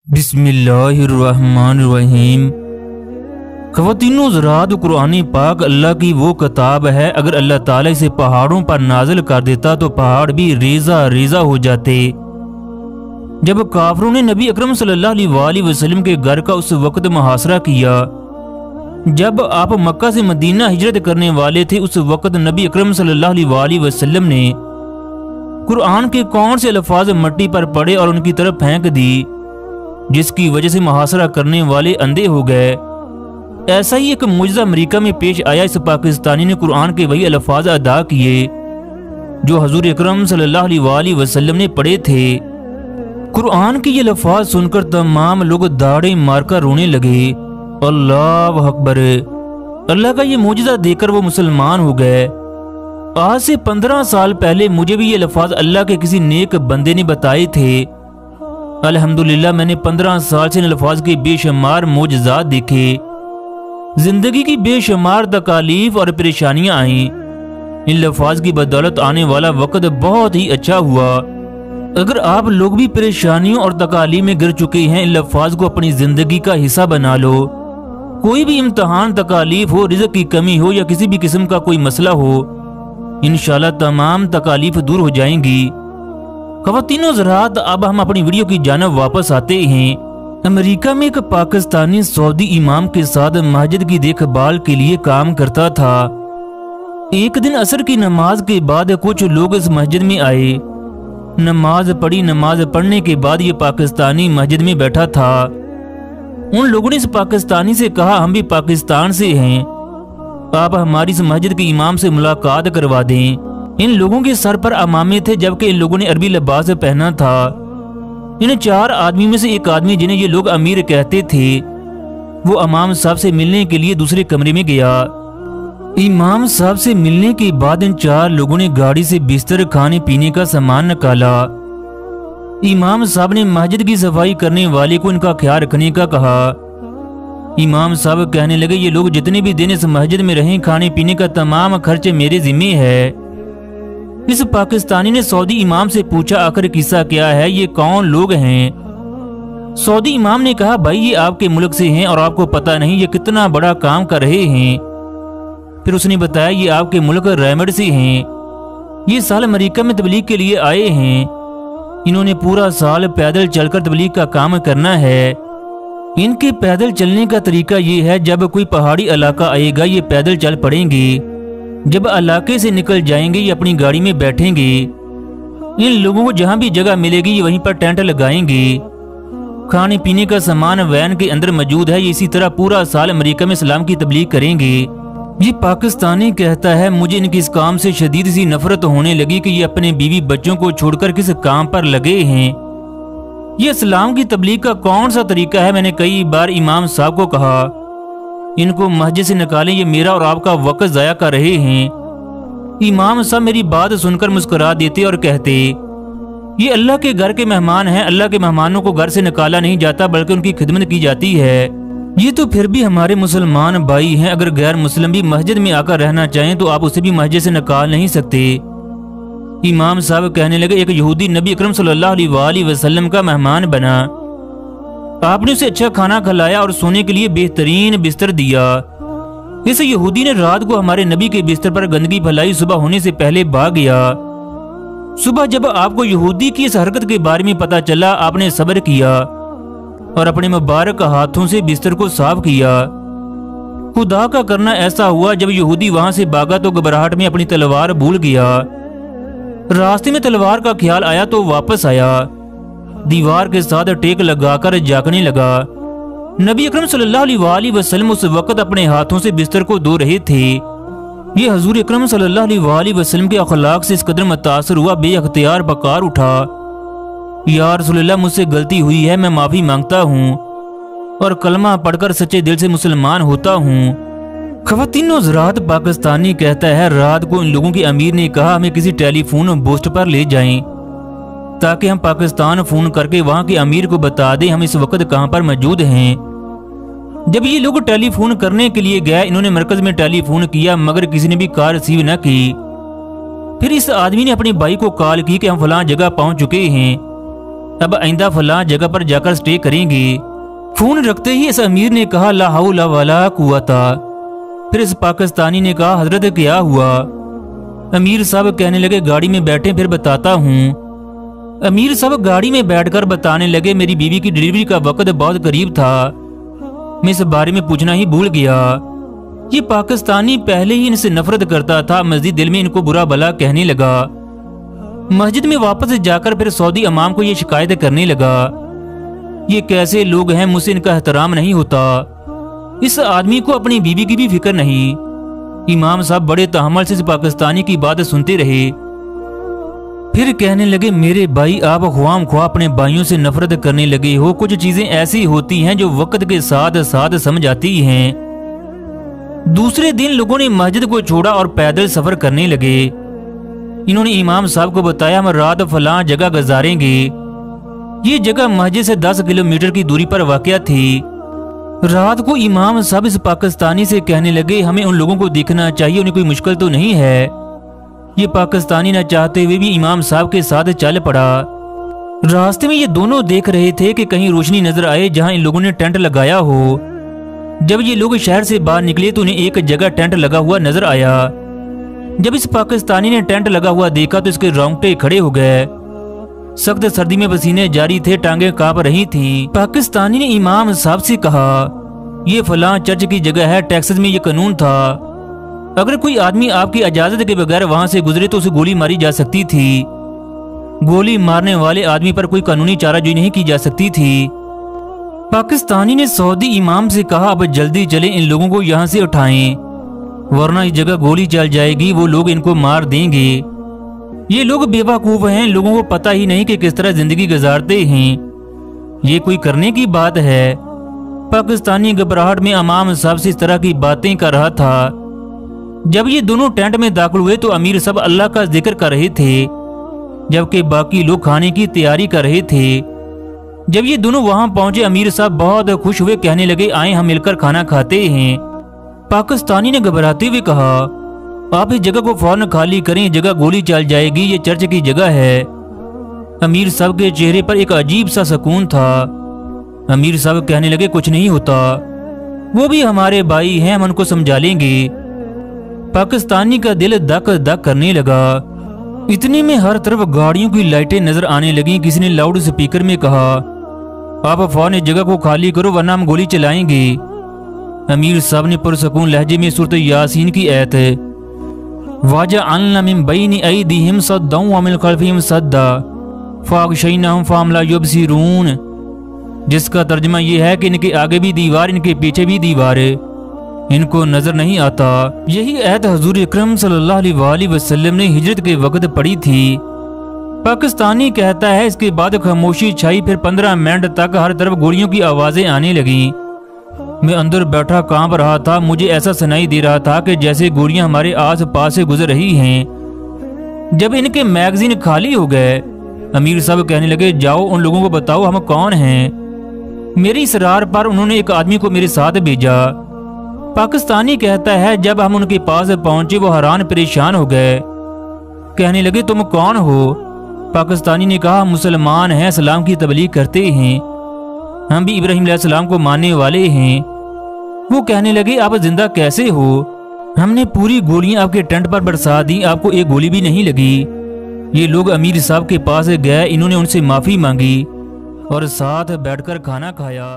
बिस्मिल्लाहिर्रहमानिर्रहीम। ख़वातीनो ज़रात, कुरान पाक अल्लाह की वो किताब है, अगर अल्लाह ताला इसे पहाड़ों पर नाजिल कर देता तो पहाड़ भी रेज़ा रेज़ा हो जाते। जब काफिरों ने नबी अकरम सल्लल्लाहु अलैहि वसल्लम के घर का उस वक्त मुहासरा किया जब आप मक्का से मदीना हिजरत करने वाले थे, उस वक्त नबी अकरम सल्लल्लाहु अलैहि वसल्लम ने कुरान के कौन से अल्फाज मट्टी पर पड़े और उनकी तरफ फेंक दी, जिसकी वजह से मुहासरा करने वाले अंधे हो गए। ऐसा ही एक मुजज़ा अमेरिका में पेश आया। इस पाकिस्तानी ने कुरान के वही अल्फाज अदा किए जो हजूर अकरम सल्लल्लाहु अलैहि वसल्लम ने पढ़े थे। कुरान के ये अल्फाज सुनकर तमाम लोग दाढ़े मारकर रोने लगे। अल्लाह अकबर। अल्लाह का ये मुजज़ा देखकर वो मुसलमान हो गए। आज से 15 साल पहले मुझे भी ये अल्फाज अल्लाह के किसी नेक बंदे ने बताए थे। अल्हम्दुलिल्लाह मैंने 15 साल से इन अल्फाज के बेशुमार मोजज़ात देखे। जिंदगी की बेशुमार तकालीफ और परेशानियां आईं। इन अल्फाज की बदौलत आने वाला वक्त बहुत ही अच्छा हुआ। अगर आप लोग भी परेशानियों और तकालीफ में गिर चुके हैं, इन अल्फाज को अपनी जिंदगी का हिस्सा बना लो। कोई भी इम्तहान, तकालीफ हो, रिज़्क़ की कमी हो या किसी भी किस्म का कोई मसला हो, इंशाल्लाह तमाम तकालीफ दूर हो जाएंगी। ख़वातीनो ज़रात, अब हम अपनी वीडियो की जानब वापस आते हैं। अमेरिका में एक पाकिस्तानी सऊदी इमाम के साथ मस्जिद की देखभाल के लिए काम करता था। एक दिन असर की नमाज के बाद कुछ लोग इस मस्जिद में आए। नमाज पढ़ी। नमाज पढ़ने के बाद ये पाकिस्तानी मस्जिद में बैठा था। उन लोगों ने इस पाकिस्तानी से कहा, हम भी पाकिस्तान से हैं, आप हमारी इस मस्जिद के इमाम से मुलाकात करवा दें। इन लोगों के सर पर अमामे थे, जबकि इन लोगों ने अरबी लिबास पहना था। इन 4 आदमी में से एक आदमी, जिन्हें ये लोग अमीर कहते थे, वो इमाम साहब से मिलने के लिए दूसरे कमरे में गया। इमाम साहब से मिलने के बाद इन 4 लोगों ने गाड़ी से बिस्तर, खाने पीने का सामान निकाला। इमाम साहब ने मस्जिद की सफाई करने वाले को इनका ख्याल रखने का कहा। इमाम साहब कहने लगे, ये लोग जितने भी दिन इस मस्जिद में रहें, खाने पीने का तमाम खर्च मेरे जिम्मे है। इस पाकिस्तानी ने सऊदी इमाम से पूछा, आखिर किस्सा क्या है, ये कौन लोग हैं? सऊदी इमाम ने कहा, भाई ये आपके मुल्क से हैं और आपको पता नहीं ये कितना बड़ा काम कर रहे हैं। फिर उसने बताया, ये आपके मुल्क रेमड से हैं, ये साल अमेरिका में तबलीग के लिए आए हैं। इन्होंने पूरा साल पैदल चलकर तबलीग का काम करना है। इनके पैदल चलने का तरीका ये है, जब कोई पहाड़ी इलाका आएगा ये पैदल चल पड़ेंगे, जब इलाके से निकल जाएंगे ये अपनी गाड़ी में बैठेंगे। इन लोगों को जहां भी जगह मिलेगी ये वहीं पर टेंट लगाएंगे। खाने पीने का सामान वैन के अंदर मौजूद है। ये इसी तरह पूरा साल अमेरिका में इस्लाम की तबलीग करेंगे। ये पाकिस्तानी कहता है, मुझे इनकी इस काम से शदीद सी नफरत होने लगी कि ये अपने बीवी बच्चों को छोड़कर किस काम पर लगे हैं। ये इस्लाम की तबलीग का कौन सा तरीका है? मैंने कई बार इमाम साहब को कहा, इनको मस्जिद से निकालें, ये मेरा और आपका वक्त ज़ाया कर रहे हैं। इमाम साहब मेरी बात सुनकर मुस्कुरा देते और कहते, ये अल्लाह के घर के मेहमान हैं, अल्लाह के मेहमानों को घर से निकाला नहीं जाता बल्कि उनकी खिदमत की जाती है। ये तो फिर भी हमारे मुसलमान भाई हैं, अगर गैर मुस्लिम भी मस्जिद में आकर रहना चाहें तो आप उसे भी मस्जिद से निकाल नहीं सकते। इमाम साहब कहने लगे, एक यहूदी नबी अकरम सल्लल्लाहु अलैहि वसल्लम का मेहमान बना, आपने उसे अच्छा खाना खिलाया और सोने के लिए बेहतरीन बिस्तर दिया। इस यहूदी ने रात को हमारे नबी के बिस्तर पर गंदगी फैलाई, सुबह होने से पहले भाग गया। सुबह जब आपको यहूदी की इस हरकत के बारे में पता चला, आपने सब्र किया और अपने मुबारक हाथों से बिस्तर को साफ किया। खुदा का करना ऐसा हुआ, जब यहूदी वहां से भागा तो घबराहट में अपनी तलवार भूल गया। रास्ते में तलवार का ख्याल आया तो वापस आया, दीवार के साथ टेक लगाकर जागने लगा। नबी अकरम सल्लल्लाहु अलैहि वसल्लम उस वक्त अपने हाथों से बिस्तर को धो रहे थे। ये हजूर अकरम सल्लल्लाहु अलैहि वसल्लम के अखलाक से इस कदर मुतासर हुआ, बेअख्तियार बकार उठा, या रसूलल्लाह मुझसे गलती हुई है, मैं माफ़ी मांगता हूँ और कलमा पढ़कर सच्चे दिल से मुसलमान होता हूँ। ख़वातीनो ज़रात, पाकिस्तानी कहता है, रात को इन लोगों के अमीर ने कहा हमें किसी टेलीफोन पोस्ट पर ले जाएं ताकि हम पाकिस्तान फ़ोन करके वहाँ के अमीर को बता दें हम इस वक्त कहाँ पर मौजूद हैं। जब ये लोग टेलीफोन करने के लिए गए, इन्होंने मरकज़ में टेलीफोन किया मगर किसी ने भी कॉल रिसीव न की। फिर इस आदमी ने अपने भाई को कॉल की कि हम फलां जगह पहुँच चुके हैं, अब आइंदा फलां जगह पर जाकर स्टे करेंगे। फोन रखते ही इस अमीर ने कहा ला हौला वला कुव्वता। फिर इस पाकिस्तानी ने कहा हजरत क्या हुआ? अमीर साहब कहने लगे गाड़ी में बैठे फिर बताता हूँ। अमीर साहब गाड़ी में बैठकर बताने लगे मेरी बीवी की डिलीवरी का वक्त बहुत करीब था, मैं इस बारे में पूछना ही भूल गया। ये पाकिस्तानी पहले ही इनसे नफरत करता था, मस्जिद दिल में इनको बुरा भला कहने लगा। मस्जिद में वापस जाकर फिर सऊदी इमाम को ये शिकायत करने लगा, ये कैसे लोग हैं, मुझसे इनका एहतराम नहीं होता, इस आदमी को अपनी बीवी की भी फिक्र नहीं। इमाम साहब बड़े तहम्मुल से इस पाकिस्तानी की बात सुनते रहे। फिर कहने लगे मेरे भाई आप ख्वाम ख्वाह अपने भाइयों से नफरत करने लगे हो। कुछ चीजें ऐसी होती हैं जो वक्त के साथ साथ समझ आती हैं। दूसरे दिन लोगों ने मस्जिद को छोड़ा और पैदल सफर करने लगे। इन्होंने इमाम साहब को बताया हम रात फलां जगह गुजारेंगे। ये जगह मस्जिद से 10 किलोमीटर की दूरी पर वाक़या थी। रात को इमाम साहब इस पाकिस्तानी से कहने लगे हमें उन लोगों को देखना चाहिए, उन्हें कोई मुश्किल तो नहीं है। ये पाकिस्तानी न चाहते हुए भी इमाम साहब के साथ चल पड़ा। रास्ते में ये दोनों देख रहे थे कि कहीं रोशनी नजर आए जहां इन लोगों ने टेंट लगाया हो। जब ये लोग शहर से बाहर निकले तो उन्हें एक जगह टेंट लगा हुआ नजर आया। जब इस पाकिस्तानी ने टेंट लगा हुआ देखा तो इसके रोंगटे खड़े हो गए। सख्त सर्दी में पसीने जारी थे, टांगे कांप रही थी। पाकिस्तानी ने इमाम साहब से कहा ये फलां चर्च की जगह है, टेक्सास में ये कानून था, अगर कोई आदमी आपकी इजाजत के बगैर वहां से गुजरे तो उसे गोली मारी जा सकती थी। गोली मारने वाले आदमी पर कोई कानूनी चाराजोई नहीं की जा सकती थी। पाकिस्तानी ने सऊदी इमाम से कहा अब जल्दी चले, इन लोगों को यहाँ से उठाएं, वरना इस जगह गोली चल जाएगी, वो लोग इनको मार देंगे। ये लोग बेवकूफ हैं, लोगों को पता ही नहीं कि किस तरह जिंदगी गुजारते हैं, ये कोई करने की बात है। पाकिस्तानी घबराहट में इमाम साहब से इस तरह की बातें कर रहा था। जब ये दोनों टेंट में दाखिल हुए तो अमीर साहब अल्लाह का जिक्र कर रहे थे, जबकि बाकी लोग खाने की तैयारी कर रहे थे। जब ये दोनों वहां पहुंचे अमीर साहब बहुत खुश हुए, कहने लगे आए हम मिलकर खाना खाते हैं। पाकिस्तानी ने घबराते हुए कहा आप इस जगह को फौरन खाली करें, जगह गोली चल जाएगी, ये चर्च की जगह है। अमीर साहब के चेहरे पर एक अजीब सा सुकून था। अमीर साहब कहने लगे कुछ नहीं होता, वो भी हमारे भाई हैं, हम उनको समझा लेंगे। पाकिस्तानी का दिल धक धक करने लगा। इतने में हर तरफ गाड़ियों की लाइटें नजर आने लगी। किसी ने लाउड स्पीकर में कहा आप फौरन इस जगह को खाली करो वरना हम गोली चलाएंगे। अमीर साहब ने पुरसकून लहजे में सूरत यासीन की आयत वजअलना मिन बैनि ऐदीहिम सद्दन व मिन खल्फिहिम सद्दा फअग़शयनाहुम फहुम ला युबसिरून, जिसका तर्जुमा ये है कि इनके आगे भी दीवार, इनके पीछे भी दीवार, इनको नजर नहीं आता। यही आयत हुजूर अकरम सल्लल्लाहु अलैहि वसल्लम ने हिजरत के वक्त पढ़ी थी। पाकिस्तानी कहता है इसके बाद खामोशी छाई, फिर 15 मिनट तक हर तरफ गोलियों की आवाजें आने लगी। मैं अंदर बैठा कांप रहा था, मुझे ऐसा सुनाई दे रहा था कि जैसे गोलियां हमारे आस पास से गुजर रही हैं। जब इनके मैगजीन खाली हो गए अमीर साहब कहने लगे जाओ उन लोगों को बताओ हम कौन हैं। मेरी इसरार पर उन्होंने एक आदमी को मेरे साथ भेजा। पाकिस्तानी कहता है जब हम उनके पास पहुंचे वो हैरान परेशान हो गए, कहने लगे तुम कौन हो? पाकिस्तानी ने कहा मुसलमान हैं, सलाम की तबलीग करते हैं, हम भी इब्राहिम अलैहिस्सलाम को मानने वाले हैं। वो कहने लगे आप जिंदा कैसे हो? हमने पूरी गोलियां आपके टेंट पर बरसा दी, आपको एक गोली भी नहीं लगी। ये लोग अमीर साहब के पास गए, इन्होंने उनसे माफी मांगी और साथ बैठकर खाना खाया।